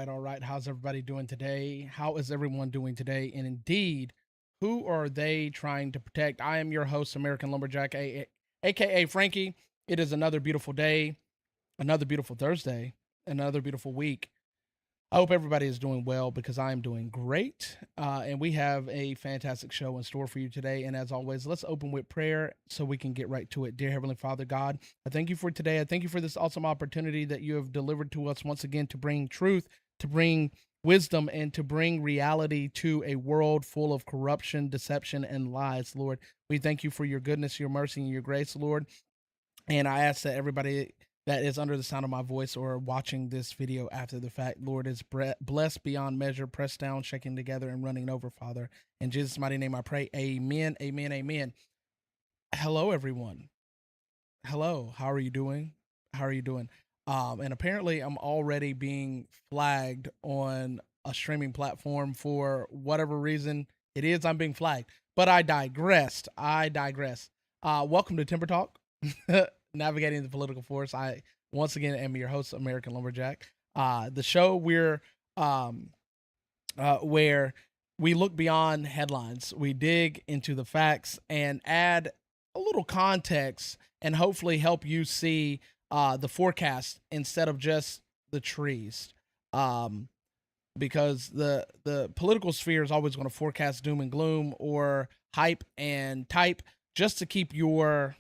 All right. How's everybody doing today? How is everyone doing today? And indeed, who are they trying to protect? I am your host, American Lumberjack, aka Frankie. It is another beautiful day, another beautiful Thursday, another beautiful week. I hope everybody is doing well because I am doing great. And we have a fantastic show in store for you today. And as always, let's open with prayer so we can get right to it. Dear Heavenly Father, God, I thank you for today. I thank you for this awesome opportunity that you have delivered to us once again to bring truth, to bring wisdom, and to bring reality to a world full of corruption, deception, and lies, Lord. We thank you for your goodness, your mercy, and your grace, Lord. And I ask that everybody that is under the sound of my voice or watching this video after the fact, Lord, is blessed beyond measure, pressed down, shaking together, and running over, Father. In Jesus' mighty name I pray. Amen, amen, amen. Hello, everyone. Hello. How are you doing? How are you doing? And apparently I'm already being flagged on a streaming platform for whatever reason it is I'm being flagged. But I digressed. I digress. Welcome to Timber Talk. Navigating the political force. I once again am your host, American Lumberjack. The show where we look beyond headlines, we dig into the facts and add a little context and hopefully help you see the forecast instead of just the trees. Um, because the political sphere is always going to forecast doom and gloom or hype and type just to keep your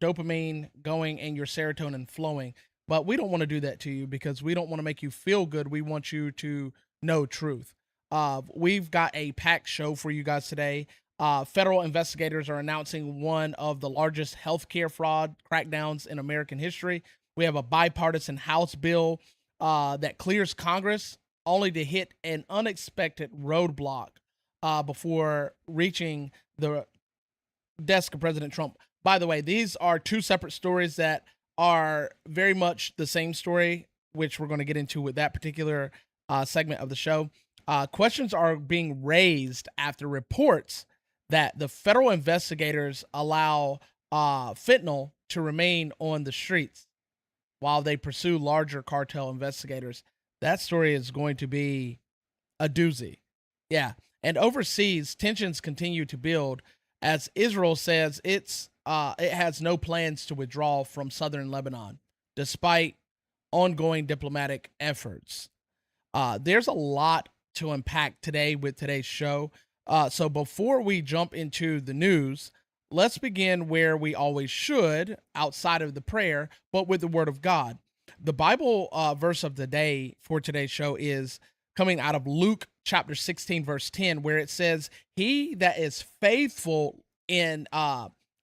dopamine going and your serotonin flowing. But we don't want to do that to you because we don't want to make you feel good. We want you to know truth. We've got a packed show for you guys today. Federal investigators are announcing one of the largest healthcare fraud crackdowns in American history. We have a bipartisan House bill that clears Congress, only to hit an unexpected roadblock before reaching the desk of President Trump. By the way, these are two separate stories that are very much the same story, which we're going to get into with that particular segment of the show. Questions are being raised after reports that the federal investigators allow fentanyl to remain on the streets while they pursue larger cartel investigators. That story is going to be a doozy. Yeah. And overseas, tensions continue to build as Israel says it has no plans to withdraw from southern Lebanon, despite ongoing diplomatic efforts. There's a lot to unpack today with today's show. So before we jump into the news, let's begin where we always should, outside of the prayer, but with the Word of God. The Bible verse of the day for today's show is coming out of Luke chapter 16, verse 10, where it says, "He that is faithful in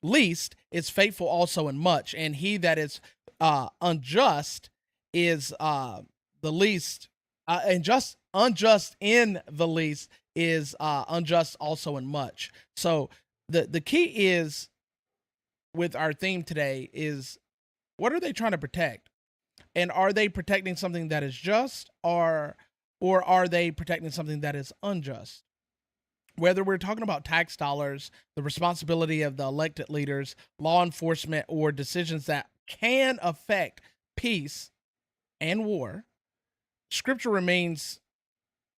least is faithful also in much, and he that is unjust is the least, and just unjust in the least is unjust also in much." So the key is with our theme today is, what are they trying to protect? And are they protecting something that is just, or are they protecting something that is unjust? Whether we're talking about tax dollars, the responsibility of the elected leaders, law enforcement, or decisions that can affect peace and war, scripture remains,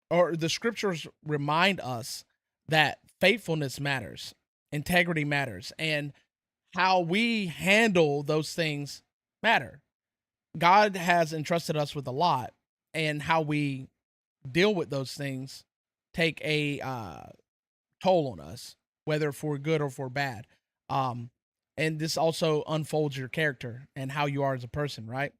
or the scriptures remind us that faithfulness matters, integrity matters, and how we handle those things matter. God has entrusted us with a lot, and how we deal with those things take a toll on us, whether for good or for bad. And this also unfolds your character and how you are as a person, right?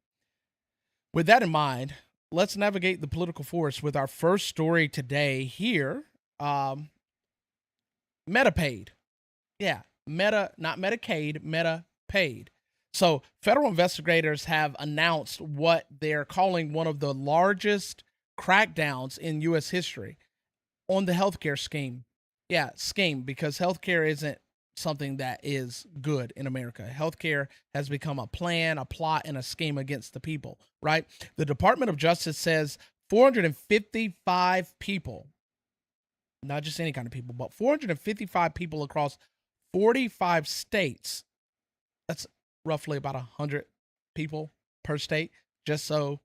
With that in mind, let's navigate the political force with our first story today here. Medipaid. Yeah, not Medicaid, Medipaid. So, federal investigators have announced what they're calling one of the largest crackdowns in U.S. history on the healthcare scheme. Yeah, scheme, because healthcare isn't something that is good in America. Healthcare has become a plan, a plot, and a scheme against the people, right? The Department of Justice says 455 people, not just any kind of people, but 455 people across 45 states. That's roughly about 100 people per state, just so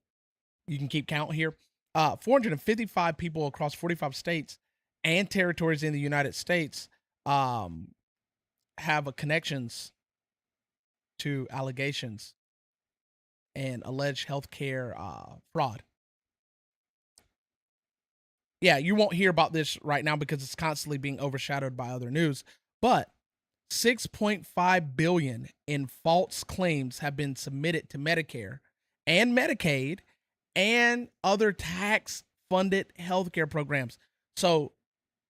you can keep count here. 455 people across 45 states and territories in the United States have connections to allegations and alleged healthcare fraud. Yeah, you won't hear about this right now because it's constantly being overshadowed by other news, but 6.5 billion in false claims have been submitted to Medicare and Medicaid and other tax funded healthcare programs. So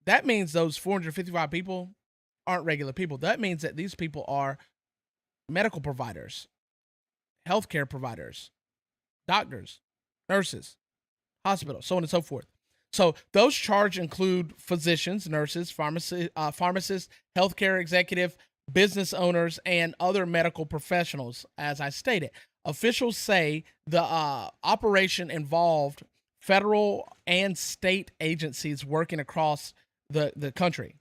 that means those 455 people aren't regular people. That means that these people are medical providers, healthcare providers, doctors, nurses, hospitals, so on and so forth. So those charged include physicians, nurses, pharmacists, healthcare executive, business owners, and other medical professionals. As I stated, officials say the operation involved federal and state agencies working across the country.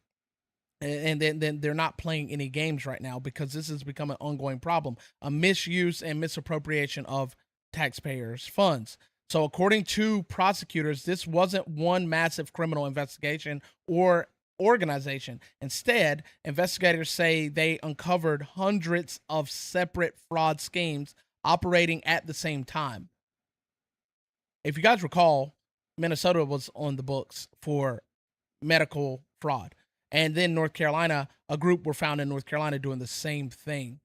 And then they're not playing any games right now, because this has become an ongoing problem, a misuse and misappropriation of taxpayers' funds. So according to prosecutors, this wasn't one massive criminal investigation or organization. Instead, investigators say they uncovered hundreds of separate fraud schemes operating at the same time. If you guys recall, Minnesota was on the books for medical fraud. And then North Carolina, a group were found in North Carolina doing the same thing.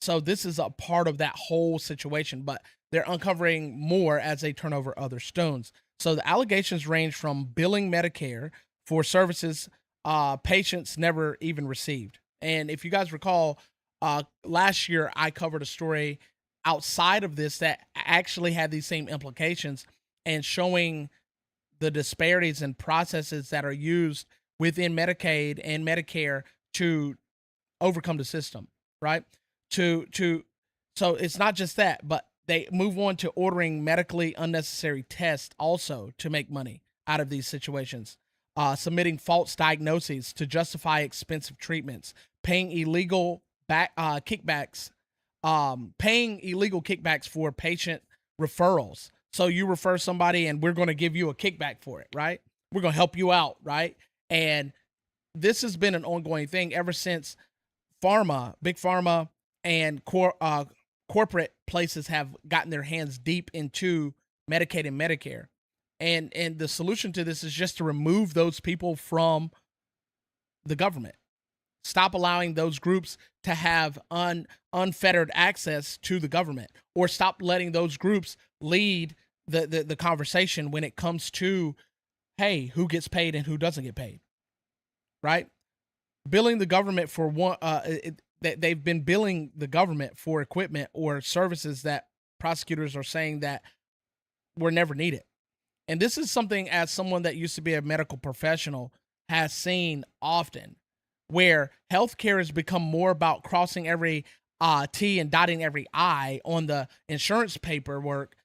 So this is a part of that whole situation, but they're uncovering more as they turn over other stones. So the allegations range from billing Medicare for services patients never even received. And if you guys recall, last year I covered a story outside of this that actually had these same implications and showing the disparities and processes that are used within Medicaid and Medicare to overcome the system, right? To so it's not just that, but they move on to ordering medically unnecessary tests also to make money out of these situations. Submitting false diagnoses to justify expensive treatments, paying illegal kickbacks, paying illegal kickbacks for patient referrals. So you refer somebody, and we're going to give you a kickback for it, right? We're going to help you out, right? And this has been an ongoing thing ever since big pharma, and corporate places have gotten their hands deep into Medicaid and Medicare. And the solution to this is just to remove those people from the government. Stop allowing those groups to have unfettered access to the government, or stop letting those groups lead the conversation when it comes to, hey, who gets paid and who doesn't get paid, right? Billing the government for that they've been billing the government for equipment or services that prosecutors are saying that were never needed. And this is something, as someone that used to be a medical professional, has seen often, where healthcare has become more about crossing every T and dotting every I on the insurance paperwork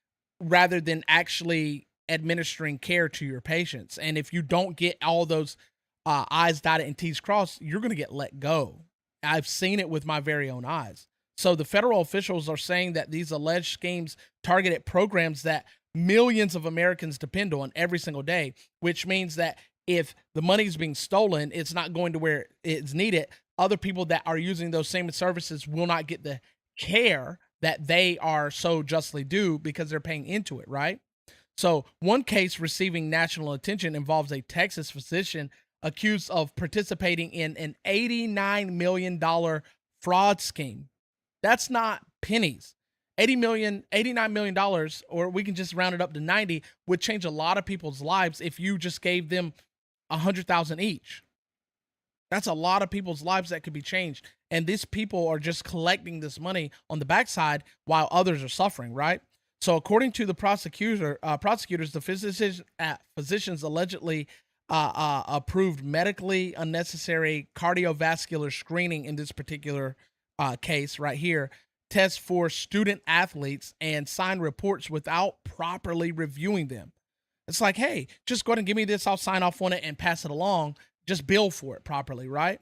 rather than actually administering care to your patients. And if you don't get all those I's dotted and T's crossed, you're going to get let go. I've seen it with my very own eyes. So the federal officials are saying that these alleged schemes targeted programs that millions of Americans depend on every single day, which means that if the money's being stolen, it's not going to where it's needed. Other people that are using those same services will not get the care that they are so justly due because they're paying into it, right? So one case receiving national attention involves a Texas physician accused of participating in an $89 million fraud scheme. That's not pennies. $89 million, or we can just round it up to 90, would change a lot of people's lives if you just gave them 100,000 each. That's a lot of people's lives that could be changed. And these people are just collecting this money on the backside while others are suffering, right? So according to the prosecutors, the physicians allegedly approved medically unnecessary cardiovascular screening in this particular case right here, tests for student athletes, and signed reports without properly reviewing them. It's like, hey, just go ahead and give me this. I'll sign off on it and pass it along. Just bill for it properly, right?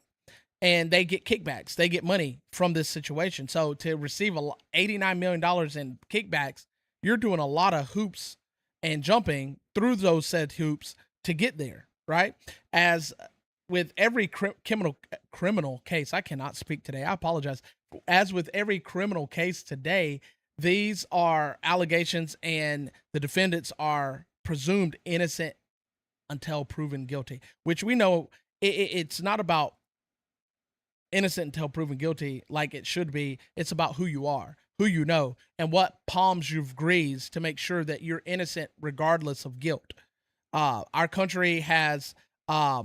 And they get kickbacks. They get money from this situation. So to receive $89 million in kickbacks, you're doing a lot of hoops and jumping through those said hoops to get there, right? As with every criminal case, I cannot speak today. I apologize. As with every criminal case today, these are allegations, and the defendants are presumed innocent until proven guilty, which we know it's not about innocent until proven guilty like it should be. It's about who you are, who you know, and what palms you've greased to make sure that you're innocent regardless of guilt. Our country has a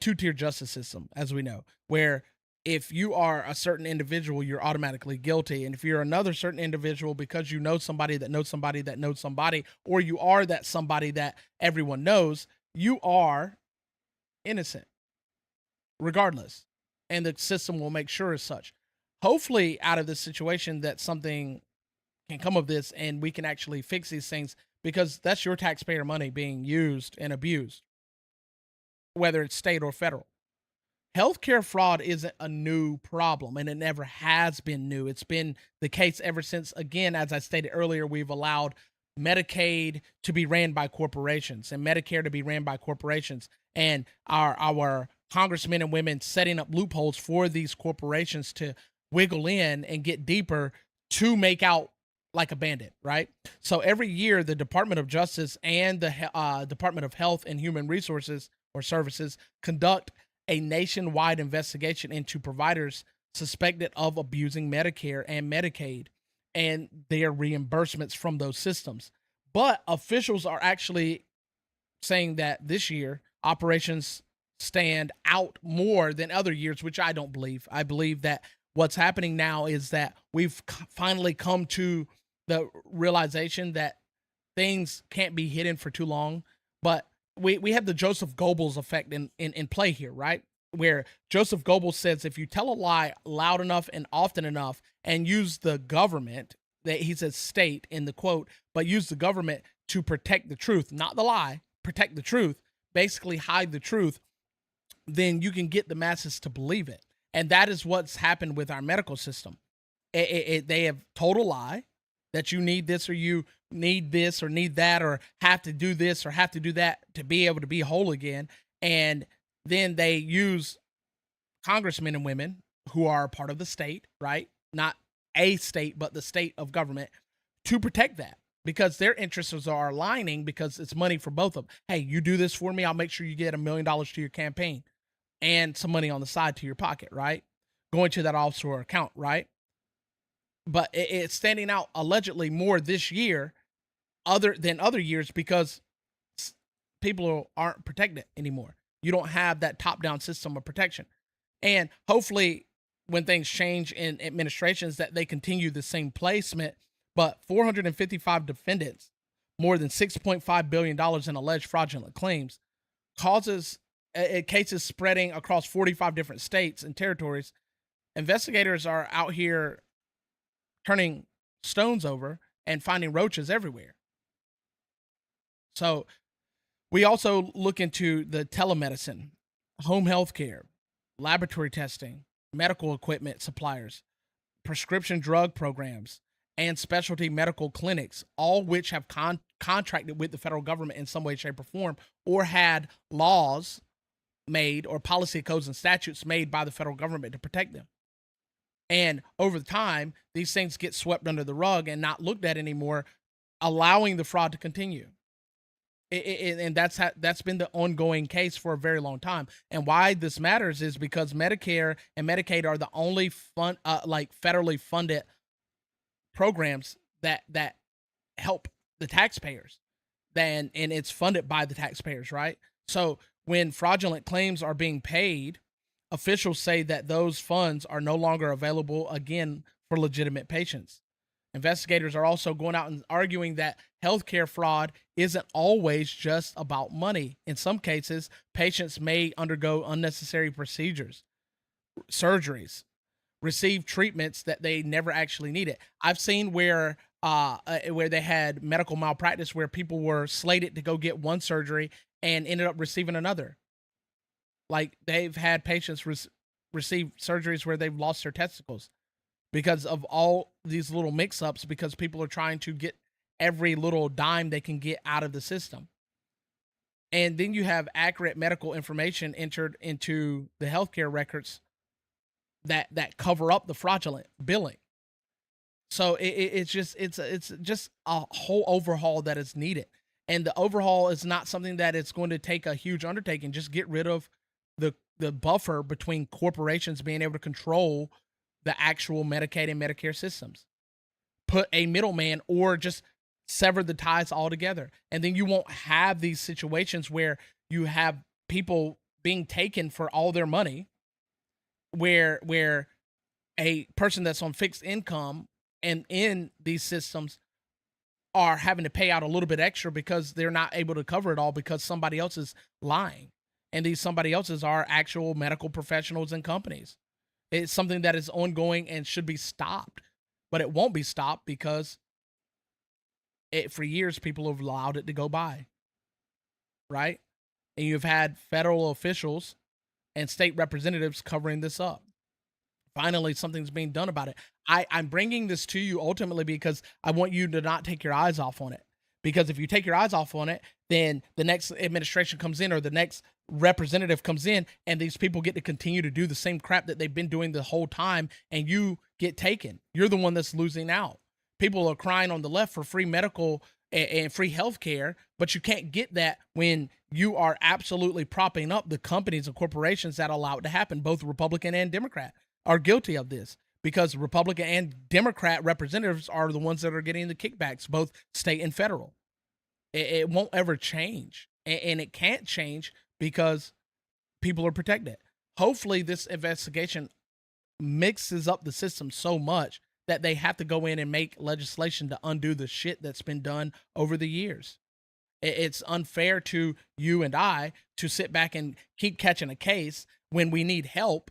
two-tier justice system, as we know, where if you are a certain individual, you're automatically guilty. And if you're another certain individual, because you know somebody that knows somebody that knows somebody, or you are that somebody that everyone knows, you are innocent regardless. And the system will make sure as such. Hopefully, out of this situation, that something can come of this and we can actually fix these things, because that's your taxpayer money being used and abused, whether it's state or federal. Healthcare fraud isn't a new problem, and it never has been new. It's been the case ever since, again, as I stated earlier, we've allowed Medicaid to be ran by corporations and Medicare to be ran by corporations, and our congressmen and women setting up loopholes for these corporations to wiggle in and get deeper to make out like a bandit, right? So every year, the Department of Justice and the Department of Health and Human Resources or Services conduct a nationwide investigation into providers suspected of abusing Medicare and Medicaid and their reimbursements from those systems. But officials are actually saying that this year operations stand out more than other years, which I don't believe. I believe that what's happening now is that we've finally come to the realization that things can't be hidden for too long. But we have the Joseph Goebbels effect in play here, right? Where Joseph Goebbels says if you tell a lie loud enough and often enough and use the government, that he says state in the quote, but use the government to protect the truth, not the lie, protect the truth, basically hide the truth, then you can get the masses to believe it. And that is what's happened with our medical system. They have told a lie that you need this or you need this or need that or have to do this or have to do that to be able to be whole again. And then they use congressmen and women who are part of the state, right? Not a state, but the state of government to protect that because their interests are aligning because it's money for both of them. Hey, you do this for me, I'll make sure you get $1 million to your campaign and some money on the side to your pocket, right? Going to that offshore account, right? But it's standing out allegedly more this year other than other years because people aren't protected anymore. You don't have that top-down system of protection. And hopefully when things change in administrations that they continue the same placement, but 455 defendants, more than $6.5 billion in alleged fraudulent claims, causes cases spreading across 45 different states and territories. Investigators are out here turning stones over and finding roaches everywhere. So we also look into the telemedicine, home health care, laboratory testing, medical equipment suppliers, prescription drug programs, and specialty medical clinics, all which have contracted with the federal government in some way, shape, or form, or had laws made or policy codes and statutes made by the federal government to protect them. And over the time, these things get swept under the rug and not looked at anymore, allowing the fraud to continue. And that's been the ongoing case for a very long time. And why this matters is because Medicare and Medicaid are the only federally funded programs that help the taxpayers. And it's funded by the taxpayers, right? So when fraudulent claims are being paid, officials say that those funds are no longer available again for legitimate patients. Investigators are also going out and arguing that healthcare fraud isn't always just about money. In some cases, patients may undergo unnecessary procedures, surgeries, receive treatments that they never actually needed. I've seen where they had medical malpractice where people were slated to go get one surgery and ended up receiving another. Like they've had patients receive surgeries where they've lost their testicles because of all these little mix-ups because people are trying to get every little dime they can get out of the system. And then you have accurate medical information entered into the healthcare records that cover up the fraudulent billing. So it's just a whole overhaul that is needed. And the overhaul is not something that it's going to take a huge undertaking. Just get rid of the buffer between corporations being able to control the actual Medicaid and Medicare systems. Put a middleman or just sever the ties altogether. And then you won't have these situations where you have people being taken for all their money, where a person that's on fixed income and in these systems are having to pay out a little bit extra because they're not able to cover it all because somebody else is lying. And these somebody else's are actual medical professionals and companies. It's something that is ongoing and should be stopped, but it won't be stopped because for years people have allowed it to go by, right? And you've had federal officials and state representatives covering this up. Finally, something's being done about it. I'm bringing this to you ultimately because I want you to not take your eyes off on it. Because if you take your eyes off on it, then the next administration comes in or the next representative comes in and these people get to continue to do the same crap that they've been doing the whole time and you get taken. You're the one that's losing out. People are crying on the left for free medical and free health care, but you can't get that when you are absolutely propping up the companies and corporations that allow it to happen. Both Republican and Democrat are guilty of this because Republican and Democrat representatives are the ones that are getting the kickbacks, both state and federal. It won't ever change, and it can't change because people are protected. Hopefully, this investigation mixes up the system so much that they have to go in and make legislation to undo the shit that's been done over the years. It's unfair to you and I to sit back and keep catching a case when we need help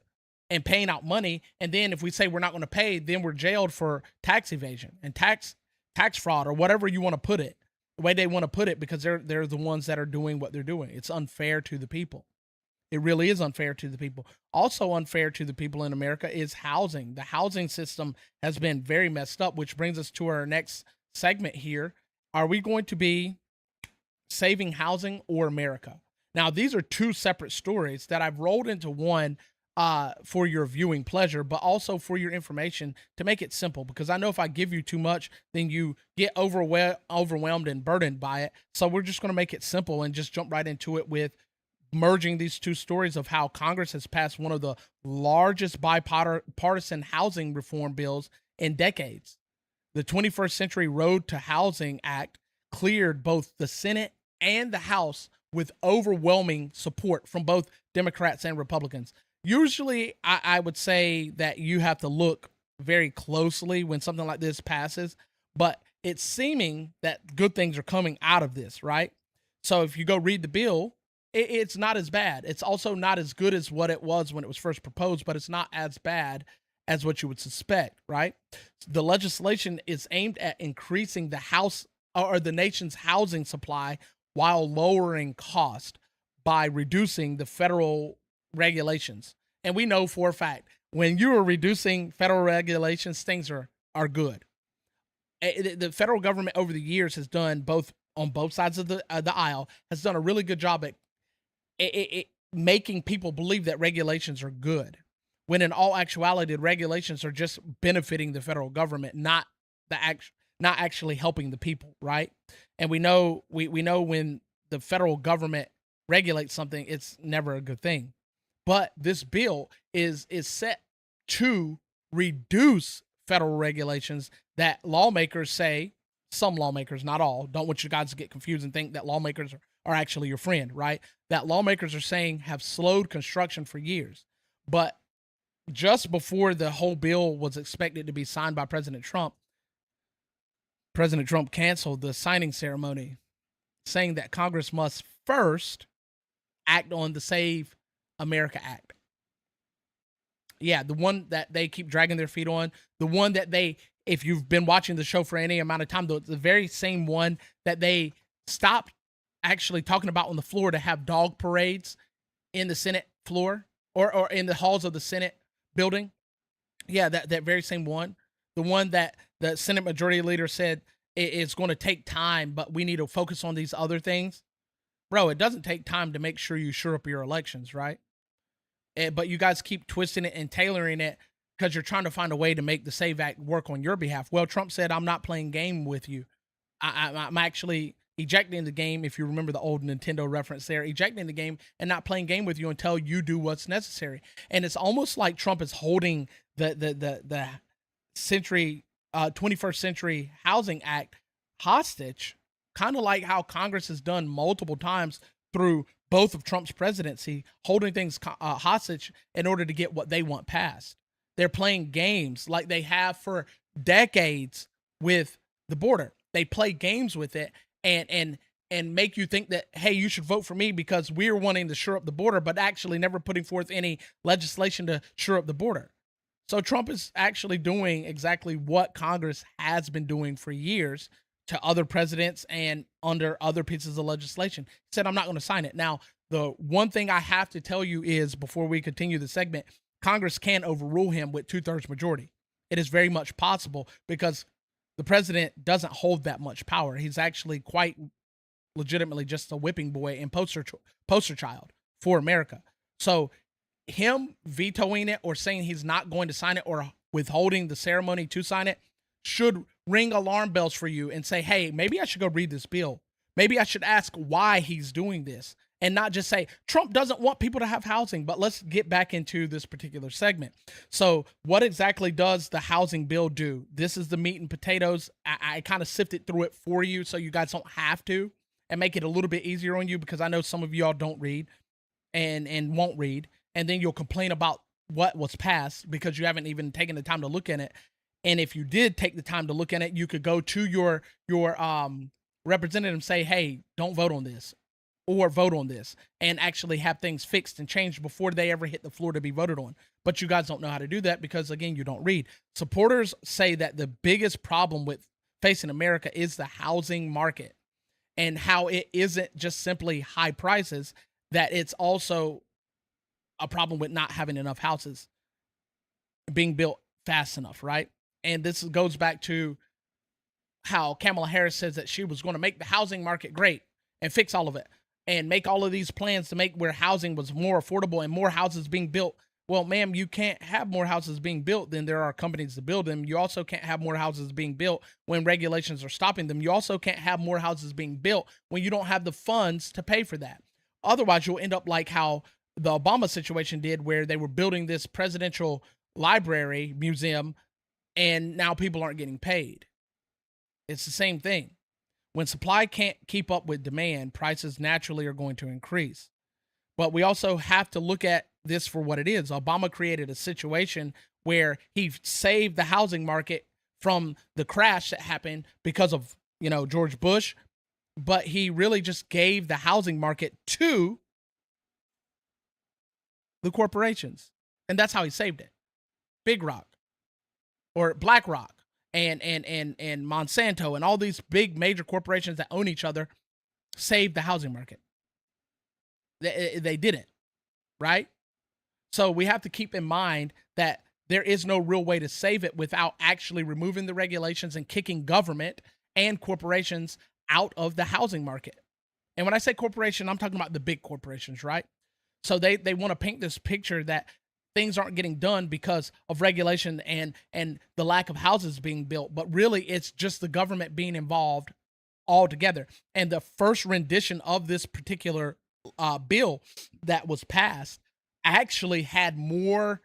and paying out money. And then if we say we're not going to pay, then we're jailed for tax evasion and tax fraud or whatever you want to put it, the way they want to put it, because they're the ones that are doing what they're doing. It's unfair to the people. It really is unfair to the people. Also unfair to the people in America is housing. The housing system has been very messed up, which brings us to our next segment here. Are we going to be saving housing or America? Now, these are two separate stories that I've rolled into one for your viewing pleasure, but also for your information to make it simple, because I know if I give you too much, then you get overwhelmed and burdened by it. So we're just going to make it simple and just jump right into it with merging these two stories of how Congress has passed one of the largest bipartisan housing reform bills in decades. The 21st Century Road to Housing Act cleared both the Senate and the House with overwhelming support from both Democrats and Republicans. Usually, I would say that you have to look very closely when something like this passes, but it's seeming that good things are coming out of this, right? So if you go read the bill, it's not as bad. It's also not as good as what it was when it was first proposed, but it's not as bad as what you would suspect, right? The legislation is aimed at increasing the house or the nation's housing supply while lowering cost by reducing the federal regulations. And we know for a fact, when you are reducing federal regulations, things are good. The federal government over the years has done both on both sides of the aisle, has done a really good job at making people believe that regulations are good, when in all actuality, the regulations are just benefiting the federal government, not actually helping the people, right? And we know when the federal government regulates something, it's never a good thing. But this bill is set to reduce federal regulations that lawmakers say, some lawmakers, not all, don't want you guys to get confused and think that lawmakers are actually your friend, right? That lawmakers are saying have slowed construction for years. But just before the whole bill was expected to be signed by President Trump canceled the signing ceremony, saying that Congress must first act on the Save America Act. Yeah, the one that they keep dragging their feet on, the one that they, if you've been watching the show for any amount of time, the very same one that they stopped actually talking about on the floor to have dog parades in the Senate floor or in the halls of the Senate building. Yeah, that very same one. The one that the Senate Majority Leader said it's going to take time, but we need to focus on these other things. Bro, it doesn't take time to make sure you shore up your elections, right? But you guys keep twisting it and tailoring it because you're trying to find a way to make the SAVE Act work on your behalf. Well, Trump said, I'm not playing game with you. I'm actually ejecting the game, if you remember the old Nintendo reference there, ejecting the game and not playing game with you until you do what's necessary. And it's almost like Trump is holding the 21st Century Housing Act hostage, kind of like how Congress has done multiple times through both of Trump's presidency, holding things hostage in order to get what they want passed. They're playing games like they have for decades with the border. They play games with it and make you think that, hey, you should vote for me because we're wanting to shore up the border, but actually never putting forth any legislation to shore up the border. So Trump is actually doing exactly what Congress has been doing for years to other presidents and under other pieces of legislation. He said, I'm not going to sign it. Now, the one thing I have to tell you is, before we continue the segment, Congress can overrule him with 2/3 majority. It is very much possible because the president doesn't hold that much power. He's actually quite legitimately just a whipping boy and poster child for America. So him vetoing it or saying he's not going to sign it or withholding the ceremony to sign it should ring alarm bells for you and say, hey, maybe I should go read this bill. Maybe I should ask why he's doing this and not just say Trump doesn't want people to have housing. But let's get back into this particular segment. So what exactly does the housing bill do? This is the meat and potatoes. I kind of sifted through it for you so you guys don't have to. and make it a little bit easier on you, because I know some of y'all don't read and won't read, and then you'll complain about what was passed because you haven't even taken the time to look at it. And if you did take the time to look at it, you could go to your representative and say, "Hey, don't vote on this, or vote on this," and actually have things fixed and changed before they ever hit the floor to be voted on. But you guys don't know how to do that because, again, you don't read. Supporters say that the biggest problem with facing America is the housing market, and how it isn't just simply high prices, that it's also a problem with not having enough houses being built fast enough, right? And this goes back to how Kamala Harris says that she was going to make the housing market great and fix all of it and make all of these plans to make where housing was more affordable and more houses being built. Well, ma'am, you can't have more houses being built than there are companies to build them. You also can't have more houses being built when regulations are stopping them. You also can't have more houses being built when you don't have the funds to pay for that. Otherwise, you'll end up like how the Obama situation did, where they were building this presidential library museum and now people aren't getting paid. It's the same thing. When supply can't keep up with demand, prices naturally are going to increase. But we also have to look at this for what it is. Obama created a situation where he saved the housing market from the crash that happened because of, George Bush, but he really just gave the housing market to the corporations. And that's how he saved it. Big Rock or Black Rock and Monsanto and all these big major corporations that own each other saved the housing market. They didn't, right? So we have to keep in mind that there is no real way to save it without actually removing the regulations and kicking government and corporations out of the housing market. And when I say corporation, I'm talking about the big corporations, right? So they want to paint this picture that things aren't getting done because of regulation and the lack of houses being built. But really, it's just the government being involved altogether. And the first rendition of this particular bill that was passed actually had more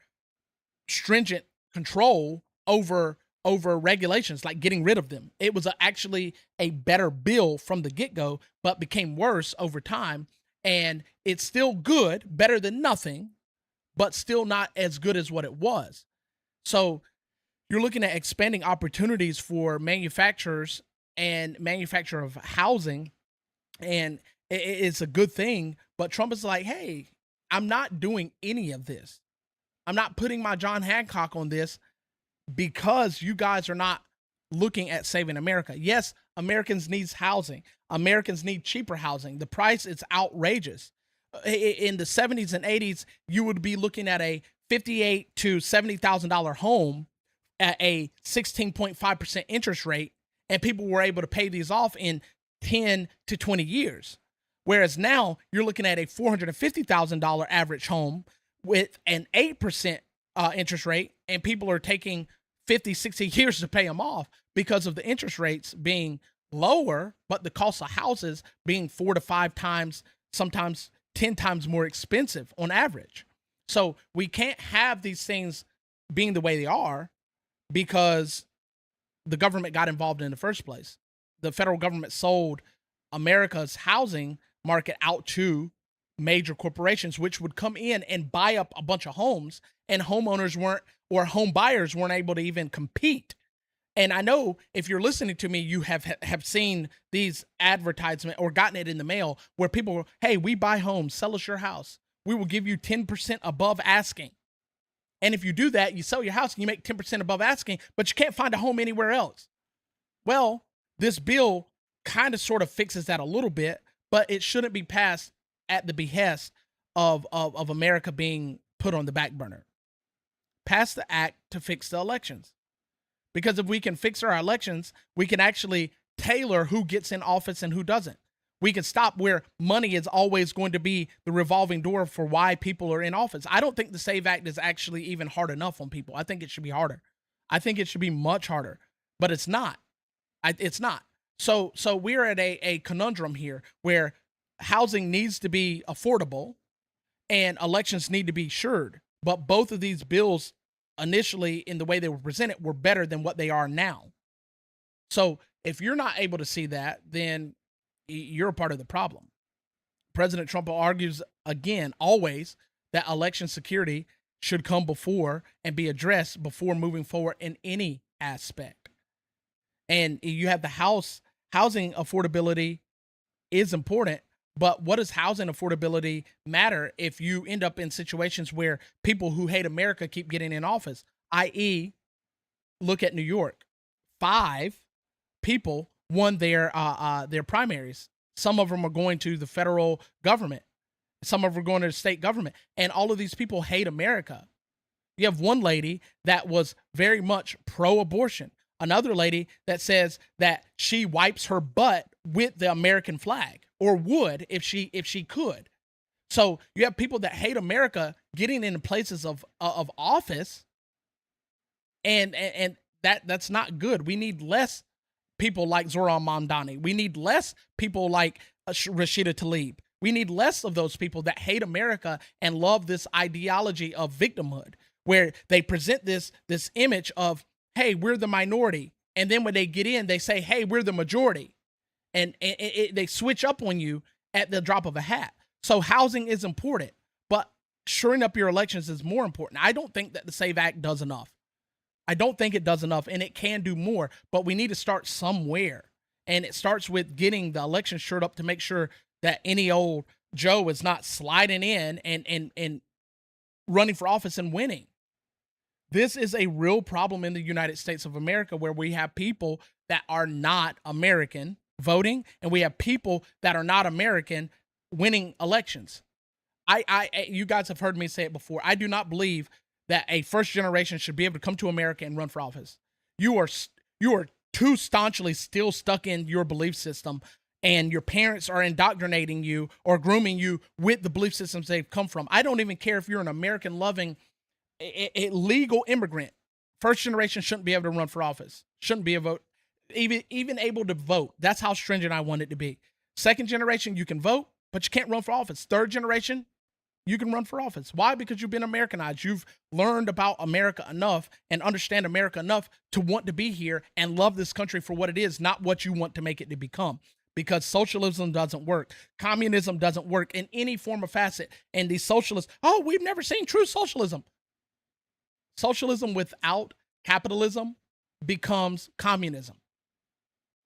stringent control over regulations, like getting rid of them. It was actually a better bill from the get-go, but became worse over time. And it's still good, better than nothing, but still not as good as what it was. So you're looking at expanding opportunities for manufacturers and manufacture of housing, and it's a good thing. But Trump is like, hey, I'm not doing any of this. I'm not putting my John Hancock on this because you guys are not looking at saving America. Yes, Americans need housing. Americans need cheaper housing. The price is outrageous. In the 70s and 80s, you would be looking at a $58,000 to $70,000 home at a 16.5% interest rate, and people were able to pay these off in 10 to 20 years. Whereas now you're looking at a $450,000 average home with an 8% interest rate, and people are taking 50, 60 years to pay them off because of the interest rates being lower, but the cost of houses being 4 to 5 times, sometimes 10 times more expensive on average. So we can't have these things being the way they are because the government got involved in the first place. The federal government sold America's housing market out to major corporations, which would come in and buy up a bunch of homes, and homeowners weren't, or home buyers weren't able to even compete. And I know if you're listening to me, you have seen these advertisements or gotten it in the mail where people, hey, we buy homes, sell us your house. We will give you 10% above asking. And if you do that, you sell your house and you make 10% above asking, but you can't find a home anywhere else. Well, this bill kind of sort of fixes that a little bit, but it shouldn't be passed at the behest of America being put on the back burner. Pass the act to fix the elections. Because if we can fix our elections, we can actually tailor who gets in office and who doesn't. We can stop where money is always going to be the revolving door for why people are in office. I don't think the SAVE Act is actually even hard enough on people. I think it should be harder. I think it should be much harder, but it's not. It's not. So we're at a conundrum here where housing needs to be affordable and elections need to be assured. But both of these bills initially, in the way they were presented, were better than what they are now. So if you're not able to see that, then you're a part of the problem. President Trump argues again, always, that election security should come before and be addressed before moving forward in any aspect. And you have the housing affordability is important, but what does housing affordability matter if you end up in situations where people who hate America keep getting in office? I.e., look at New York. 5 people won their primaries. Some of them are going to the federal government. Some of them are going to the state government. And all of these people hate America. You have one lady that was very much pro-abortion. Another lady that says that she wipes her butt with the American flag, or would if she could. So you have people that hate America getting into places of office, and that's not good. We need less people like Zoran Mamdani. We need less people like Rashida Tlaib. We need less of those people that hate America and love this ideology of victimhood, where they present this image of, hey, we're the minority. And then when they get in, they say, hey, we're the majority. And they switch up on you at the drop of a hat. So housing is important, but shoring up your elections is more important. I don't think that the SAVE Act does enough. I don't think it does enough, and it can do more, but we need to start somewhere. And it starts with getting the election shored up to make sure that any old Joe is not sliding in and running for office and winning. This is a real problem in the United States of America, where we have people that are not American voting, and we have people that are not American winning elections. You guys have heard me say it before. I do not believe that a first generation should be able to come to America and run for office. You are too staunchly still stuck in your belief system, and your parents are indoctrinating you or grooming you with the belief systems they've come from. I don't even care if you're an American loving a legal immigrant. First generation shouldn't be able to run for office. Shouldn't be even able to vote. That's how stringent I want it to be. Second generation, you can vote, but you can't run for office. Third generation, you can run for office. Why? Because you've been Americanized. You've learned about America enough and understand America enough to want to be here and love this country for what it is, not what you want to make it to become. Because socialism doesn't work. Communism doesn't work in any form or facet. And these socialists, oh, we've never seen true socialism. Socialism without capitalism becomes communism.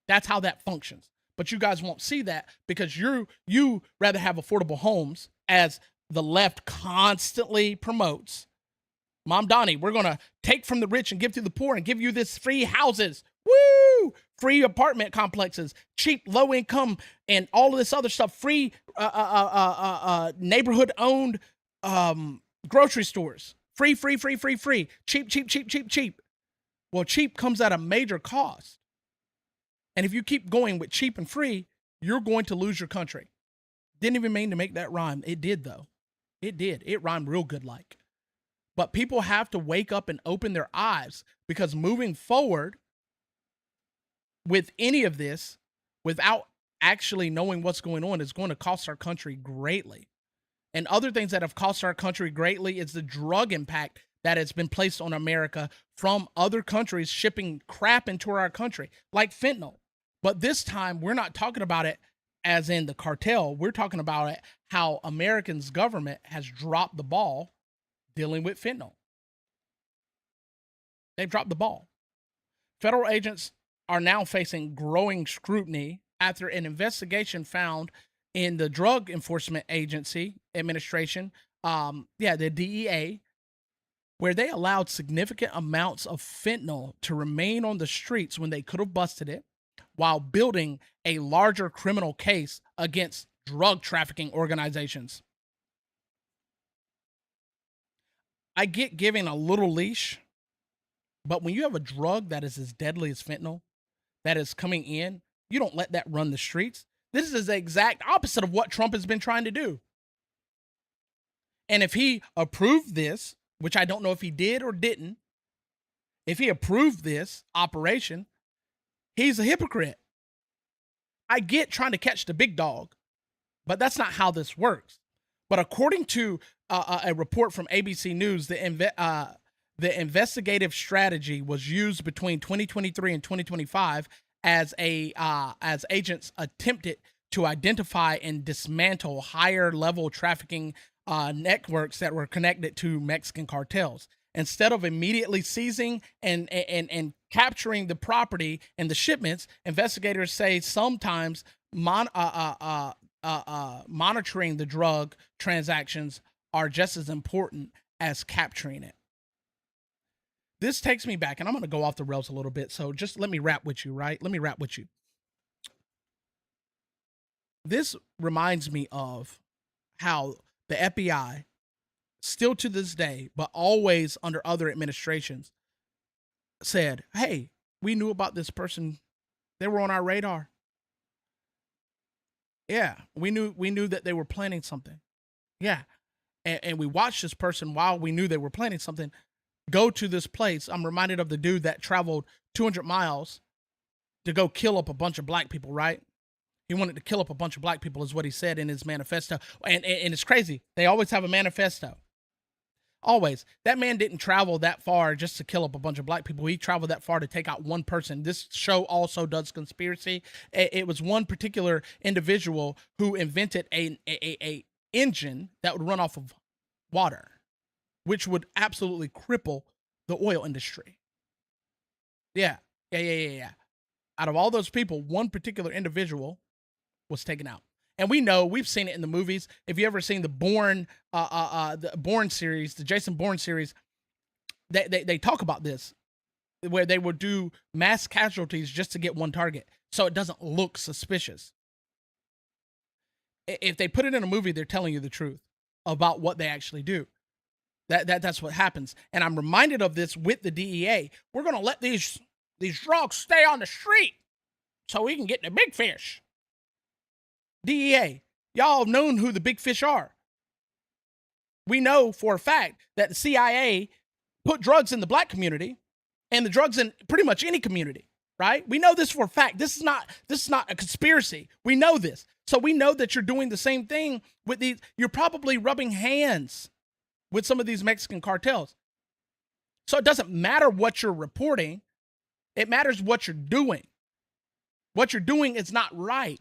That's how that functions. But you guys won't see that because you rather have affordable homes, as the left constantly promotes. Mamdani, we're going to take from the rich and give to the poor and give you this free houses. Woo! Free apartment complexes, cheap, low income, and all of this other stuff. Free neighborhood owned grocery stores. Free. Cheap. Well, cheap comes at a major cost. And if you keep going with cheap and free, you're going to lose your country. Didn't even mean to make that rhyme. It did, though. It did. It rhymed real good like. But people have to wake up and open their eyes, because moving forward with any of this without actually knowing what's going on is going to cost our country greatly. And other things that have cost our country greatly is the drug impact that has been placed on America from other countries shipping crap into our country, like fentanyl. But this time, we're not talking about it as in the cartel. We're talking about it how Americans' government has dropped the ball dealing with fentanyl. They've dropped the ball. Federal agents are now facing growing scrutiny after an investigation found in the Drug Enforcement Agency Administration, the DEA, where they allowed significant amounts of fentanyl to remain on the streets when they could have busted it, while building a larger criminal case against drug trafficking organizations. I get giving a little leash, but when you have a drug that is as deadly as fentanyl that is coming in, you don't let that run the streets. This is the exact opposite of what Trump has been trying to do. And if he approved this, which I don't know if he did or didn't, if he approved this operation, he's a hypocrite. I get trying to catch the big dog, but that's not how this works. But according to a report from ABC News, the investigative strategy was used between 2023 and 2025 as agents attempted to identify and dismantle higher level trafficking networks that were connected to Mexican cartels. Instead of immediately seizing and capturing the property and the shipments, investigators say sometimes monitoring the drug transactions are just as important as capturing it. This takes me back, and I'm going to go off the rails a little bit, so just let me rap with you, right? Let me rap with you. This reminds me of how the FBI, still to this day, but always under other administrations, said, hey, we knew about this person. They were on our radar. Yeah, we knew that they were planning something. Yeah, and we watched this person while we knew they were planning something go to this place. I'm reminded of the dude that traveled 200 miles to go kill up a bunch of black people, right? He wanted to kill up a bunch of black people is what he said in his manifesto. And it's crazy. They always have a manifesto. Always. That man didn't travel that far just to kill up a bunch of black people. He traveled that far to take out one person. This show also does conspiracy. It was one particular individual who invented a engine that would run off of water, which would absolutely cripple the oil industry. Yeah. Out of all those people, one particular individual was taken out. And we know, we've seen it in the movies. If you ever seen the Bourne series, the Jason Bourne series, they talk about this, where they would do mass casualties just to get one target, so it doesn't look suspicious. If they put it in a movie, they're telling you the truth about what they actually do. That's what happens. And I'm reminded of this with the DEA. We're going to let these drugs stay on the street so we can get the big fish. DEA, y'all have known who the big fish are. We know for a fact that the CIA put drugs in the black community and the drugs in pretty much any community, right? We know this for a fact. This is not a conspiracy. We know this. So we know that you're doing the same thing with these. You're probably rubbing hands with some of these Mexican cartels. So it doesn't matter what you're reporting. It matters what you're doing. What you're doing is not right.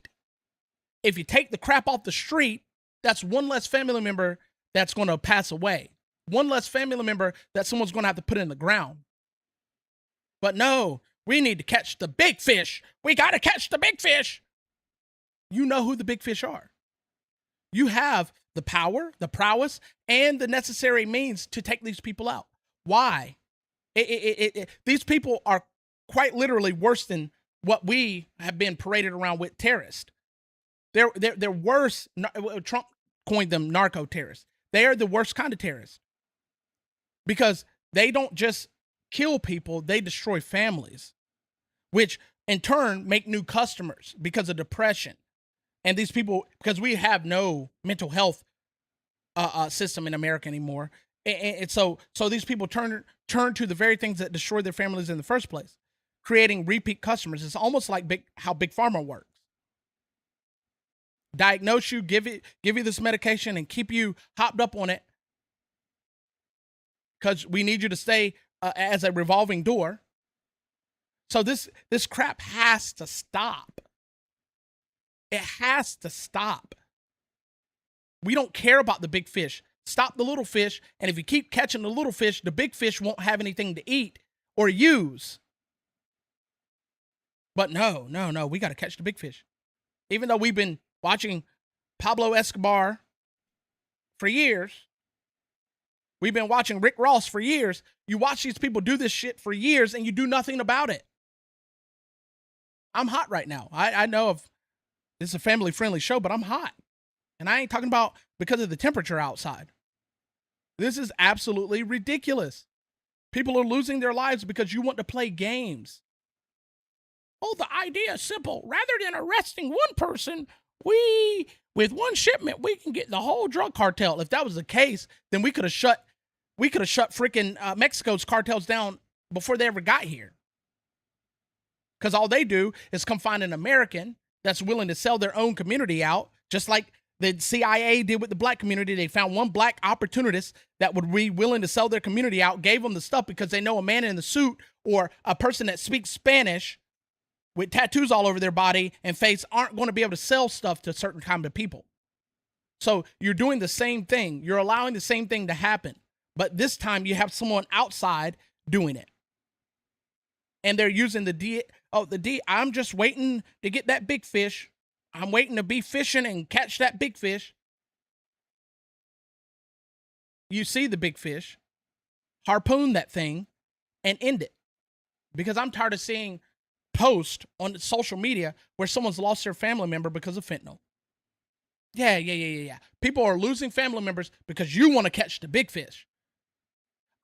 If you take the crap off the street, that's one less family member that's going to pass away. One less family member that someone's going to have to put in the ground. But no, we need to catch the big fish. We got to catch the big fish. You know who the big fish are. You have the power, the prowess, and the necessary means to take these people out. Why? These people are quite literally worse than what we have been paraded around with terrorists. They're worse. Trump coined them narco terrorists. They are the worst kind of terrorists because they don't just kill people, they destroy families, which in turn make new customers because of depression. And these people, because we have no mental health system in America anymore. And so these people turn to the very things that destroy their families in the first place, creating repeat customers. It's almost like how Big Pharma works. Diagnose you, give you this medication, and keep you hopped up on it because we need you to stay as a revolving door. So this crap has to stop. It has to stop. We don't care about the big fish. Stop the little fish, and if you keep catching the little fish, the big fish won't have anything to eat or use. But no, we got to catch the big fish. Even though we've been watching Pablo Escobar for years. We've been watching Rick Ross for years. You watch these people do this shit for years and you do nothing about it. I'm hot right now. I know this is a family-friendly show, but I'm hot. And I ain't talking about because of the temperature outside. This is absolutely ridiculous. People are losing their lives because you want to play games. Oh, the idea is simple. Rather than arresting one person, with one shipment, we can get the whole drug cartel. If that was the case, then we could have shut freaking Mexico's cartels down before they ever got here. Because all they do is come find an American that's willing to sell their own community out, just like the CIA did with the black community. They found one black opportunist that would be willing to sell their community out, gave them the stuff because they know a man in the suit or a person that speaks Spanish with tattoos all over their body and face aren't going to be able to sell stuff to certain kind of people. So you're doing the same thing. You're allowing the same thing to happen. But this time you have someone outside doing it. And they're using the D. Oh, the D. I'm just waiting to get that big fish. I'm waiting to be fishing and catch that big fish. You see the big fish, harpoon that thing, and end it. Because I'm tired of seeing posts on social media where someone's lost their family member because of fentanyl. Yeah. People are losing family members because you want to catch the big fish.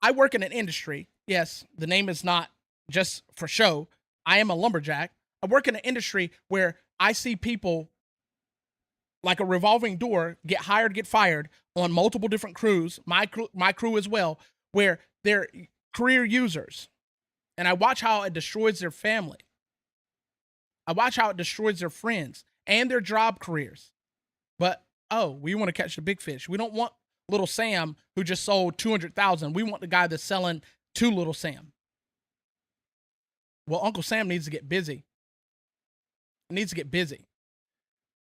I work in an industry. Yes, the name is not just for show. I am a lumberjack. I work in an industry where I see people like a revolving door get hired, get fired on multiple different crews, my crew as well, where they're career users. And I watch how it destroys their family. I watch how it destroys their friends and their job careers. But, we want to catch the big fish. We don't want little Sam who just sold 200,000. We want the guy that's selling to little Sam. Well, Uncle Sam needs to get busy. He needs to get busy.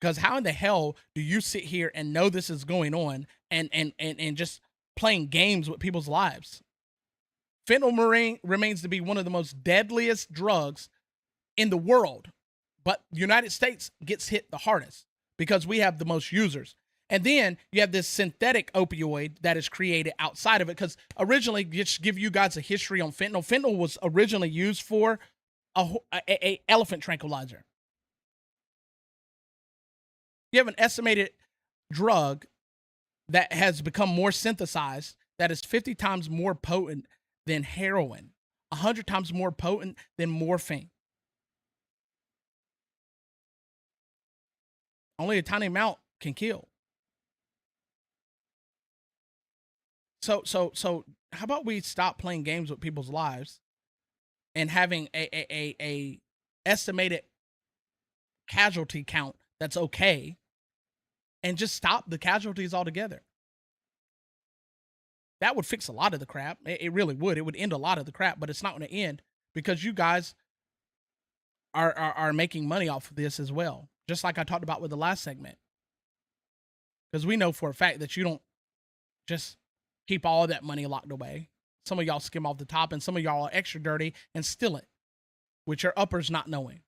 Because how in the hell do you sit here and know this is going on and just playing games with people's lives? Fentanyl remains to be one of the most deadliest drugs in the world. But the United States gets hit the hardest because we have the most users. And then you have this synthetic opioid that is created outside of it. Because originally, just give you guys a history on fentanyl. Fentanyl was originally used for a elephant tranquilizer. You have an estimated drug that has become more synthesized that is 50 times more potent than heroin, 100 times more potent than morphine. Only a tiny amount can kill. So how about we stop playing games with people's lives and having a estimated casualty count that's okay, and just stop the casualties altogether. That would fix a lot of the crap. It really would. It would end a lot of the crap, but it's not going to end because you guys are making money off of this as well. Just like I talked about with the last segment. Because we know for a fact that you don't just keep all that money locked away. Some of y'all skim off the top and some of y'all are extra dirty and steal it, with your uppers not knowing.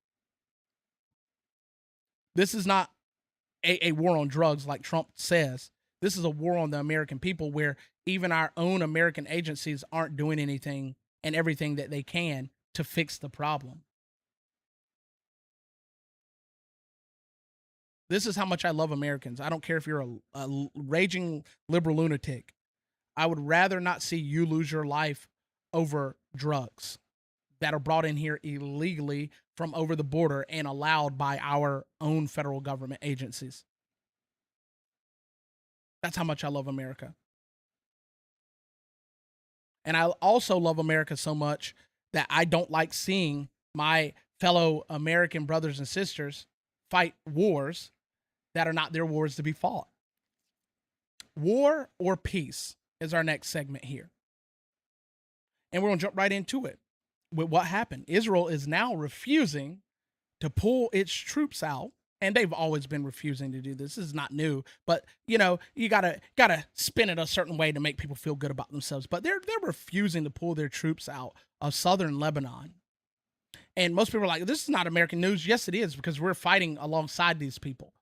This is not a war on drugs like Trump says. This is a war on the American people where even our own American agencies aren't doing anything and everything that they can to fix the problem. This is how much I love Americans. I don't care if you're a raging liberal lunatic. I would rather not see you lose your life over drugs that are brought in here illegally from over the border and allowed by our own federal government agencies. That's how much I love America. And I also love America so much that I don't like seeing my fellow American brothers and sisters fight wars that are not their wars to be fought. War or peace is our next segment here. And we're going to jump right into it with what happened. Israel is now refusing to pull its troops out. And they've always been refusing to do this. This is not new, but you gotta spin it a certain way to make people feel good about themselves. But they're refusing to pull their troops out of southern Lebanon. And most people are like, this is not American news. Yes, it is, because we're fighting alongside these people,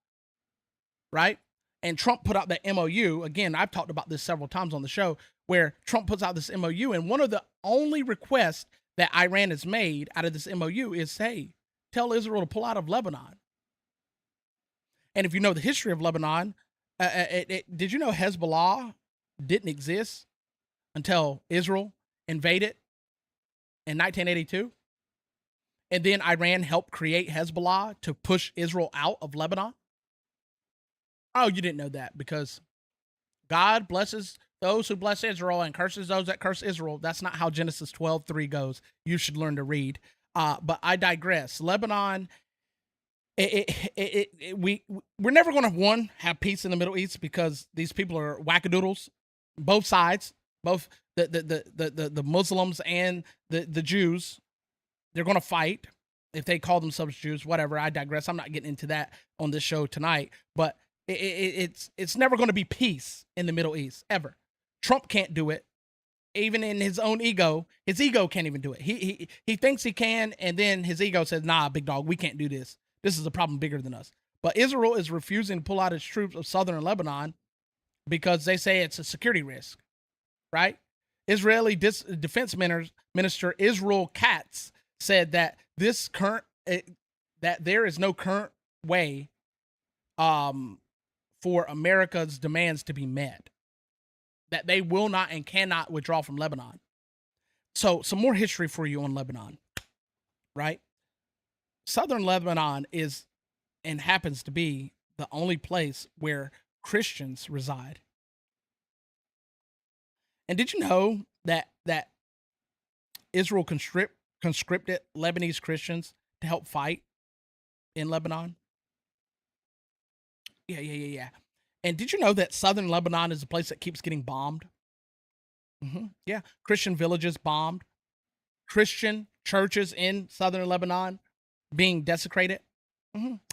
right? And Trump put out that MOU. Again, I've talked about this several times on the show, where Trump puts out this MOU, and one of the only requests that Iran has made out of this MOU is, hey, tell Israel to pull out of Lebanon. And if you know the history of Lebanon, did you know Hezbollah didn't exist until Israel invaded in 1982? And then Iran helped create Hezbollah to push Israel out of Lebanon? Oh, you didn't know that, because God blesses those who bless Israel and curses those that curse Israel. That's not how Genesis 12:3 goes. You should learn to read. But I digress. Lebanon, we're never going to have peace in the Middle East, because these people are wackadoodles, both sides, both the Muslims and the Jews. They're going to fight. if they call themselves Jews, whatever. I digress. I'm not getting into that on this show tonight. But it's never going to be peace in the Middle East ever. Trump can't do it. Even in his own ego, his ego can't even do it. He thinks he can, and then his ego says, "Nah, big dog, we can't do this. This is a problem bigger than us." But Israel is refusing to pull out its troops of southern Lebanon because they say it's a security risk, right? Israeli defense minister Israel Katz said that that there is no current way for America's demands to be met, that they will not and cannot withdraw from Lebanon. So some more history for you on Lebanon, right? Southern Lebanon is and happens to be the only place where Christians reside. And did you know that Israel conscripted Lebanese Christians to help fight in Lebanon? Yeah. And did you know that southern Lebanon is a place that keeps getting bombed? Yeah, Christian villages bombed, Christian churches in southern Lebanon being desecrated.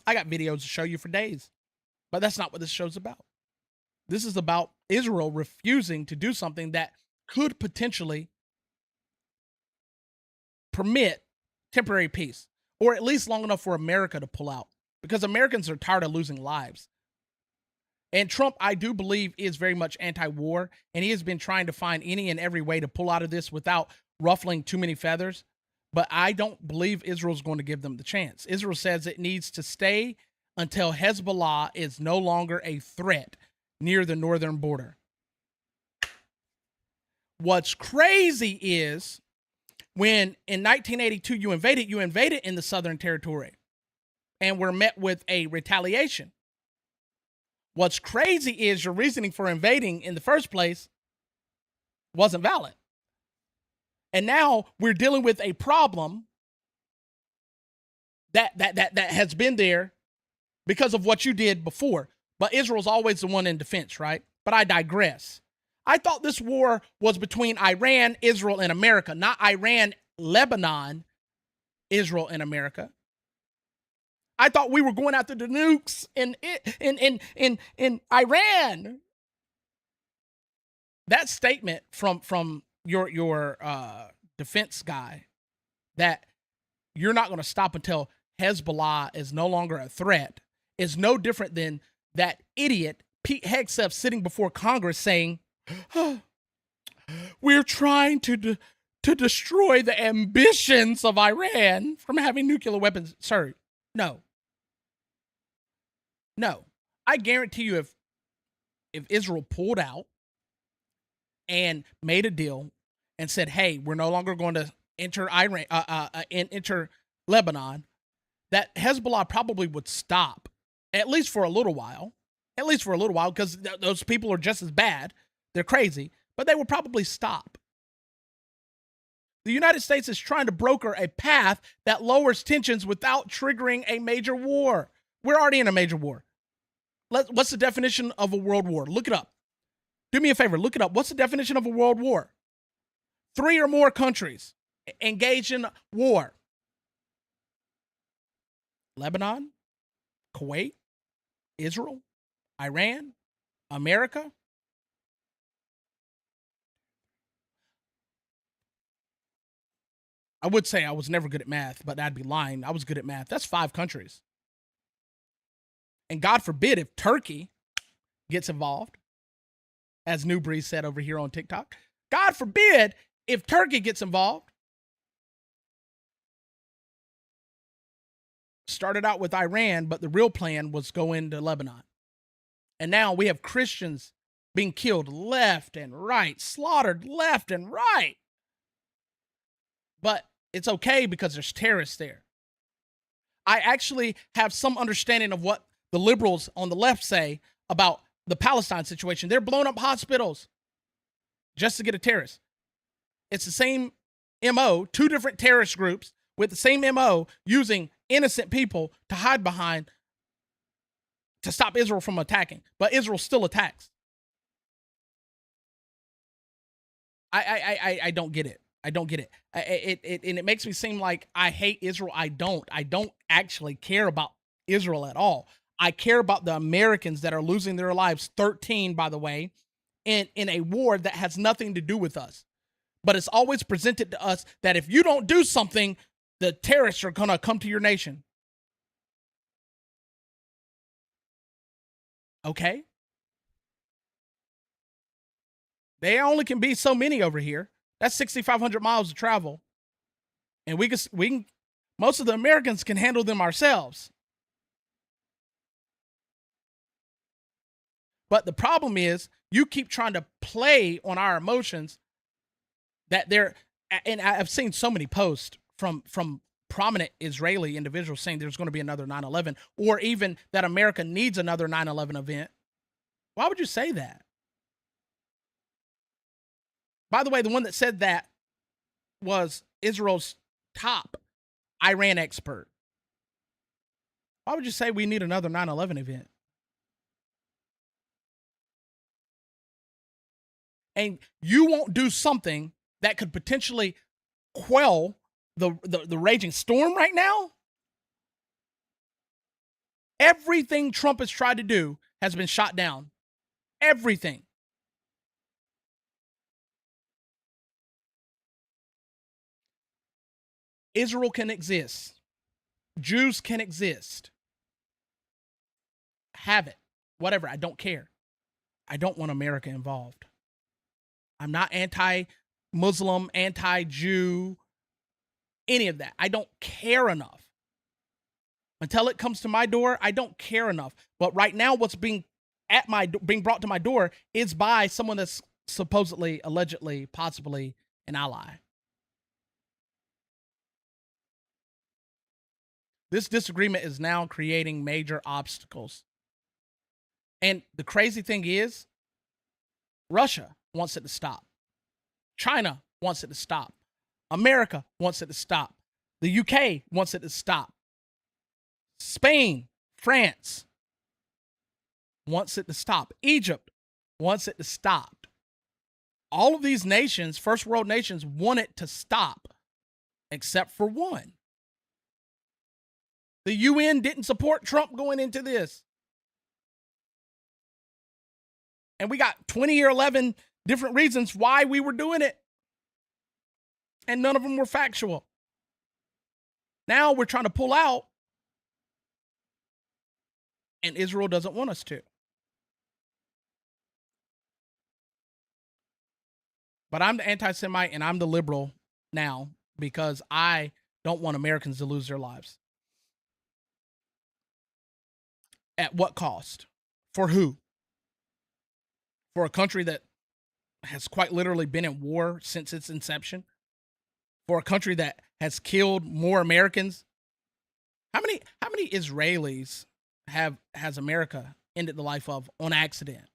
I got videos to show you for days, but that's not what this show's about. This is about Israel refusing to do something that could potentially permit temporary peace, or at least long enough for America to pull out, because Americans are tired of losing lives. And Trump, I do believe, is very much anti-war, and he has been trying to find any and every way to pull out of this without ruffling too many feathers. But I don't believe Israel's going to give them the chance. Israel says it needs to stay until Hezbollah is no longer a threat near the northern border. What's crazy is when in 1982 you invaded in the southern territory and were met with a retaliation. What's crazy is your reasoning for invading in the first place wasn't valid. And now we're dealing with a problem that has been there because of what you did before. But Israel's always the one in defense, right? But I digress. I thought this war was between Iran, Israel, and America, not Iran, Lebanon, Israel, and America. I thought we were going after the nukes in Iran. That statement from your defense guy that you're not going to stop until Hezbollah is no longer a threat is no different than that idiot Pete Hegseth sitting before Congress saying, we're trying to destroy the ambitions of Iran from having nuclear weapons. Sir, no. I guarantee you if Israel pulled out and made a deal and said, hey, we're no longer going to enter Iran, enter Lebanon, that Hezbollah probably would stop, at least for a little while, because those people are just as bad. They're crazy, but they would probably stop. The United States is trying to broker a path that lowers tensions without triggering a major war. We're already in a major war. What's the definition of a world war? Look it up. Do me a favor, look it up. What's the definition of a world war? 3 or more countries engaged in war. Lebanon, Kuwait, Israel, Iran, America. I would say I was never good at math, but I'd be lying. I was good at math. That's 5 countries. And God forbid if Turkey gets involved, as New Breeze said over here on TikTok. God forbid if Turkey gets involved. Started out with Iran, but the real plan was go into Lebanon. And now we have Christians being killed left and right, slaughtered left and right. But it's okay because there's terrorists there. I actually have some understanding of what the liberals on the left say about the Palestine situation. They're blowing up hospitals just to get a terrorist. It's the same MO, 2 different terrorist groups with the same MO using innocent people to hide behind to stop Israel from attacking. But Israel still attacks. I don't get it. I don't get it. And it makes me seem like I hate Israel. I don't. I don't actually care about Israel at all. I care about the Americans that are losing their lives, 13, by the way, in a war that has nothing to do with us. But it's always presented to us that if you don't do something, the terrorists are going to come to your nation. Okay? They only can be so many over here. That's 6,500 miles to travel. And we can, most of the Americans can handle them ourselves. But the problem is you keep trying to play on our emotions that they're, and I've seen so many posts from prominent Israeli individuals saying there's going to be another 9/11, or even that America needs another 9/11 event. Why would you say that? By the way, the one that said that was Israel's top Iran expert. Why would you say we need another 9/11 event? And you won't do something that could potentially quell the raging storm right now? Everything Trump has tried to do has been shot down. Everything. Israel can exist. Jews can exist. Have it. Whatever. I don't care. I don't want America involved. I'm not anti-Muslim, anti-Jew, any of that. I don't care enough. Until it comes to my door, I don't care enough. But right now, what's being brought to my door is by someone that's supposedly, allegedly, possibly an ally. This disagreement is now creating major obstacles. And the crazy thing is, Russia wants it to stop. China wants it to stop. America wants it to stop. The UK wants it to stop. Spain, France wants it to stop. Egypt wants it to stop. All of these nations, first world nations, want it to stop, except for one. The UN didn't support Trump going into this. And we got 20 or 11 different reasons why we were doing it. And none of them were factual. Now we're trying to pull out. And Israel doesn't want us to. But I'm the anti-Semite and I'm the liberal now because I don't want Americans to lose their lives. At what cost? For who? For a country that has quite literally been in war since its inception? For a country that has killed more Americans? How many Israelis has America ended the life of on accident?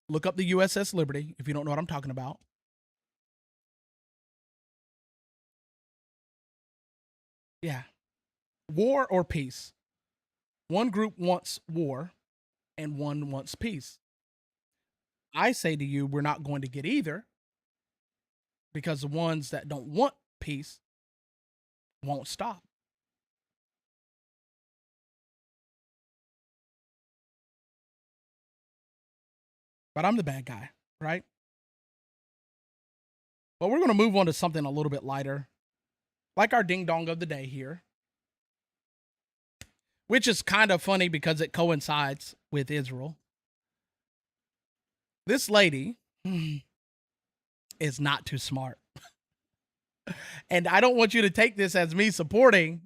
Look up the USS Liberty if you don't know what I'm talking about. Yeah. War or peace? One group wants war and one wants peace. I say to you, we're not going to get either because the ones that don't want peace won't stop. But I'm the bad guy, right? But we're going to move on to something a little bit lighter, like our ding dong of the day here, which is kind of funny because it coincides with Israel. This lady is not too smart. And I don't want you to take this as me supporting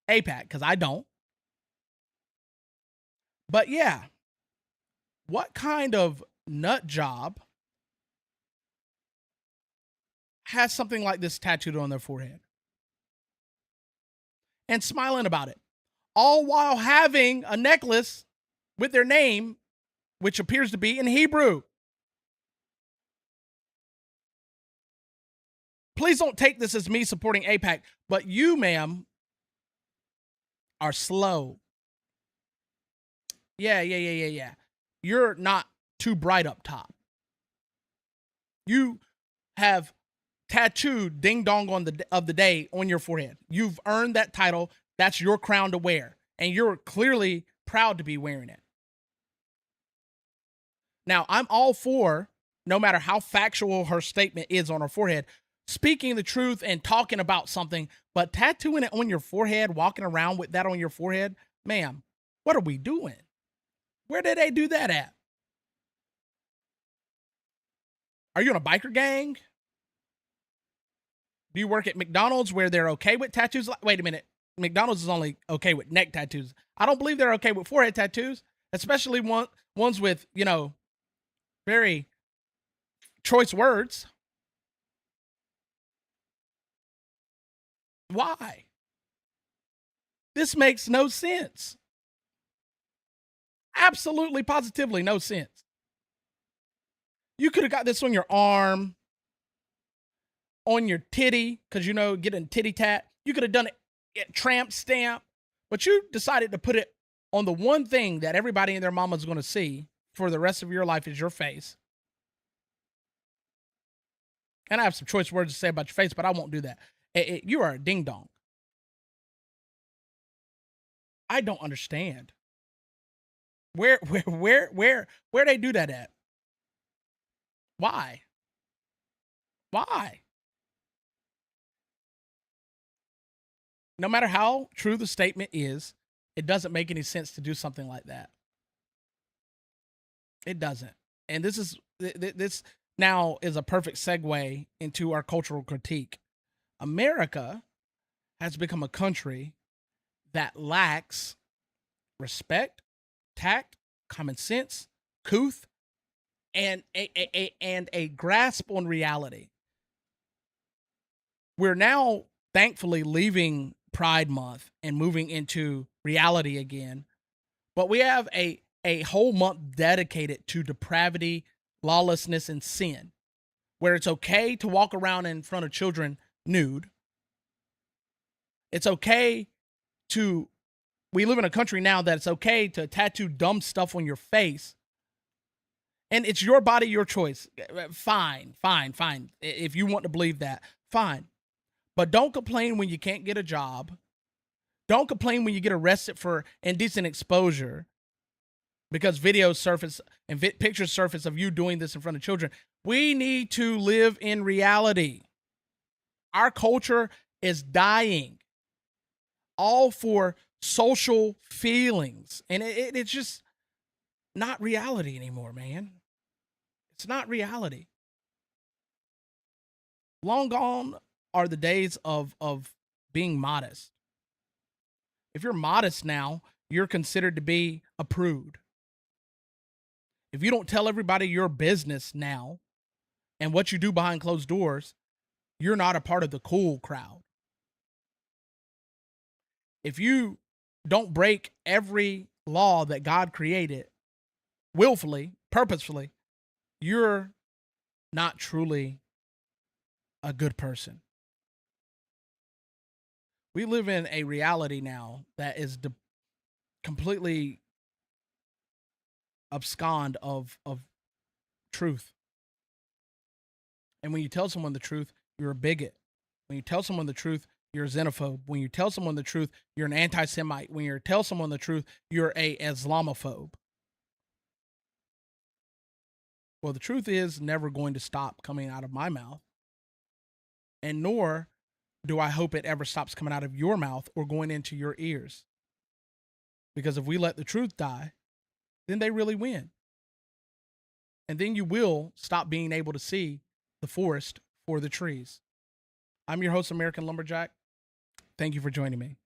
AIPAC because I don't. But yeah, what kind of nut job has something like this tattooed on their forehead and smiling about it, all while having a necklace with their name, which appears to be in Hebrew? Please don't take this as me supporting AIPAC, but you, ma'am, are slow. Yeah. You're not too bright up top. You have tattooed ding dong on of the day on your forehead. You've earned that title. That's your crown to wear. And you're clearly proud to be wearing it. Now, I'm all for, no matter how factual her statement is on her forehead, speaking the truth and talking about something, but tattooing it on your forehead, walking around with that on your forehead, ma'am, what are we doing? Where did they do that at? Are you in a biker gang? Do you work at McDonald's where they're okay with tattoos? Wait a minute. McDonald's is only okay with neck tattoos. I don't believe they're okay with forehead tattoos, especially ones with, very choice words. Why? This makes no sense. Absolutely, positively no sense. You could have got this on your arm, on your titty, because getting titty tat. You could have done it at tramp stamp, but you decided to put it on the one thing that everybody and their mama's going to see for the rest of your life is your face. And I have some choice words to say about your face, but I won't do that. You are a ding dong. I don't understand. Where they do that at? Why? Why? No matter how true the statement is, it doesn't make any sense to do something like that. It doesn't. And this now is a perfect segue into our cultural critique. America has become a country that lacks respect, tact, common sense, couth, and a grasp on reality. We're now thankfully leaving Pride Month and moving into reality again, but we have a whole month dedicated to depravity, lawlessness, and sin, where it's okay to walk around in front of children nude. It's okay we live in a country now that it's okay to tattoo dumb stuff on your face. And it's your body, your choice. Fine. If you want to believe that, fine. But don't complain when you can't get a job. Don't complain when you get arrested for indecent exposure because videos surface and pictures surface of you doing this in front of children. We need to live in reality. Our culture is dying, all for social feelings. And it's just not reality anymore, man. It's not reality. Long gone are the days of being modest. If you're modest now, you're considered to be a prude. If you don't tell everybody your business now and what you do behind closed doors, you're not a part of the cool crowd. If you don't break every law that God created willfully, purposefully, you're not truly a good person. We live in a reality now that is completely abscond of truth. And when you tell someone the truth, you're a bigot. When you tell someone the truth, you're a xenophobe. When you tell someone the truth, you're an anti-Semite. When you tell someone the truth, you're a Islamophobe. Well, the truth is never going to stop coming out of my mouth. And nor do I hope it ever stops coming out of your mouth or going into your ears. Because if we let the truth die, then they really win. And then you will stop being able to see the forest for the trees. I'm your host, American Lumberjack. Thank you for joining me.